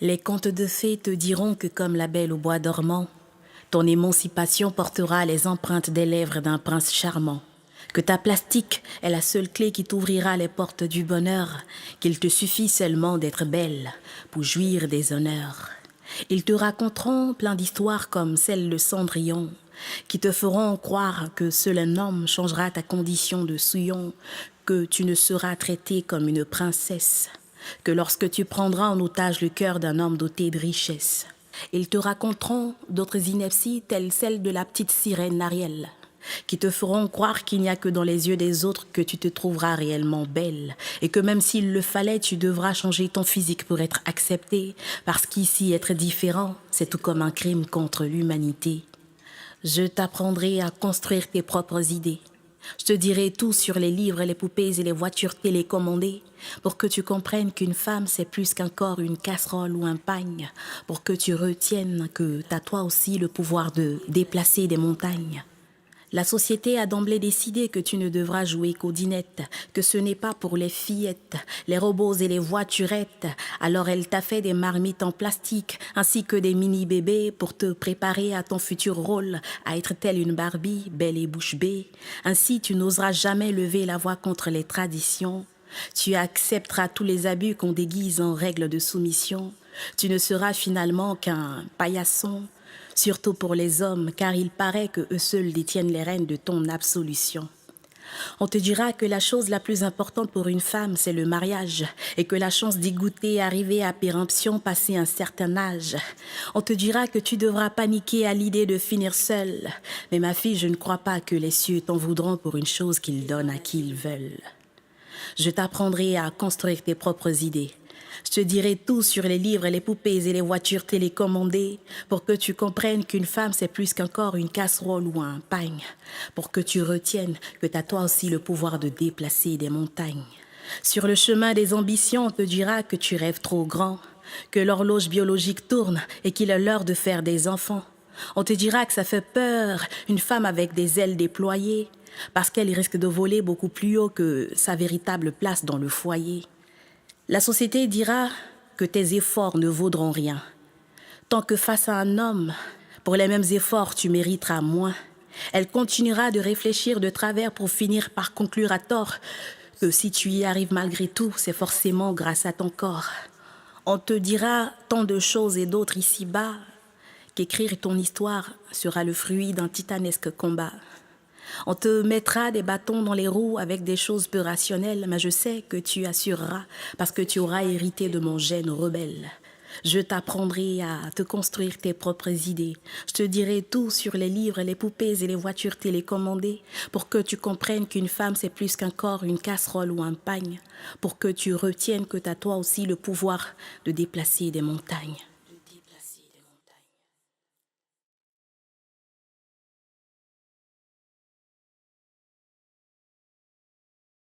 Les contes de fées te diront que comme la belle au bois dormant, ton émancipation portera les empreintes des lèvres d'un prince charmant. Que ta plastique est la seule clé qui t'ouvrira les portes du bonheur, qu'il te suffit seulement d'être belle pour jouir des honneurs. Ils te raconteront plein d'histoires comme celle de Cendrillon, qui te feront croire que seul un homme changera ta condition de souillon, que tu ne seras traitée comme une princesse, que lorsque tu prendras en otage le cœur d'un homme doté de richesse. Ils te raconteront d'autres inepties telles celles de la petite sirène Ariel, qui te feront croire qu'il n'y a que dans les yeux des autres que tu te trouveras réellement belle, et que même s'il le fallait, tu devras changer ton physique pour être acceptée, parce qu'ici être différent, c'est tout comme un crime contre l'humanité. Je t'apprendrai à construire tes propres idées. Je te dirai tout sur les livres, les poupées et les voitures télécommandées, pour que tu comprennes qu'une femme c'est plus qu'un corps, une casserole ou un pagne, pour que tu retiennes que t'as toi aussi le pouvoir de déplacer des montagnes. La société a d'emblée décidé que tu ne devras jouer qu'aux dinettes, que ce n'est pas pour les fillettes, les robots et les voiturettes. Alors elle t'a fait des marmites en plastique, ainsi que des mini-bébés pour te préparer à ton futur rôle, à être telle une Barbie, belle et bouche bée. Ainsi tu n'oseras jamais lever la voix contre les traditions. Tu accepteras tous les abus qu'on déguise en règles de soumission. Tu ne seras finalement qu'un paillasson, surtout pour les hommes, car il paraît que eux seuls détiennent les rênes de ton absolution. On te dira que la chose la plus importante pour une femme, c'est le mariage, et que la chance d'y goûter est arrivée à péremption passé un certain âge. On te dira que tu devras paniquer à l'idée de finir seule. Mais ma fille, je ne crois pas que les cieux t'en voudront pour une chose qu'ils donnent à qui ils veulent. Je t'apprendrai à construire tes propres idées. Je te dirai tout sur les livres, les poupées et les voitures télécommandées, pour que tu comprennes qu'une femme c'est plus qu'un corps, une casserole ou un pagne, pour que tu retiennes que t'as toi aussi le pouvoir de déplacer des montagnes. Sur le chemin des ambitions, on te dira que tu rêves trop grand, que l'horloge biologique tourne et qu'il est l'heure de faire des enfants. On te dira que ça fait peur, une femme avec des ailes déployées, parce qu'elle risque de voler beaucoup plus haut que sa véritable place dans le foyer. La société dira que tes efforts ne vaudront rien. Tant que face à un homme, pour les mêmes efforts, tu mériteras moins. Elle continuera de réfléchir de travers pour finir par conclure à tort que si tu y arrives malgré tout, c'est forcément grâce à ton corps. On te dira tant de choses et d'autres ici-bas qu'écrire ton histoire sera le fruit d'un titanesque combat. On te mettra des bâtons dans les roues avec des choses peu rationnelles, mais je sais que tu assureras parce que tu auras hérité de mon gène rebelle. Je t'apprendrai à te construire tes propres idées. Je te dirai tout sur les livres, les poupées et les voitures télécommandées pour que tu comprennes qu'une femme c'est plus qu'un corps, une casserole ou un pagne, pour que tu retiennes que t'as toi aussi le pouvoir de déplacer des montagnes.